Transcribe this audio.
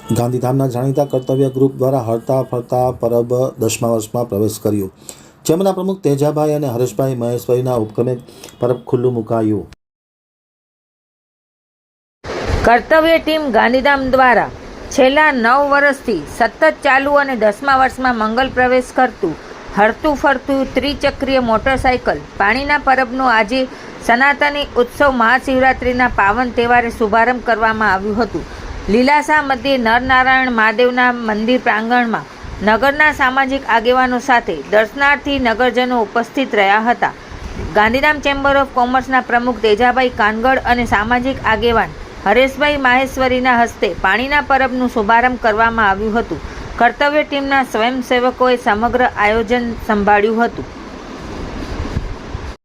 ગાંધીધામના જાણીતા કર્તવ્ય ગ્રુપ દ્વારા હરતા ફરતા પરબ 10મા વર્ષમાં પ્રવેશ કર્યો. જેમના પ્રમુખ તેજાભાઈ અને હરેશભાઈ મહેશભાઈના ઉપક્રમે પરબ ખુલ્લું મુકાયું. કર્તવ્ય ટીમ ગાંધીધામ દ્વારા છેલ્લા 9 વર્ષથી સતત ચાલુ અને 10મા વર્ષમાં મંગલ પ્રવેશ કરતું હરતું ફરતું ત્રિચક્રીય મોટરસાયકલ પાણીના પરબનો આજે સનાતની ઉત્સવ મહાશિવરાત્રિના પાવન તહેવારે શુભારંભ કરવામાં આવ્યું હતું. લીલાસા મધ્યે નરનારાયણ મહાદેવના મંદિર પ્રાંગણમાં નગરના સામાજિક આગેવાનો સાથે દર્શનાર્થી નગરજનો ઉપસ્થિત રહ્યા હતા. ગાંધીધામ ચેમ્બર ઓફ કોમર્સના પ્રમુખ તેજાભાઈ કાનગડ અને સામાજિક આગેવાન હરેશભાઈ માહેશ્વરીના હસ્તે પાણીના પરબનું શુભારંભ કરવામાં આવ્યું હતું. કર્તવ્ય ટીમના સ્વયંસેવકોએ સમગ્ર આયોજન સંભાળ્યું હતું.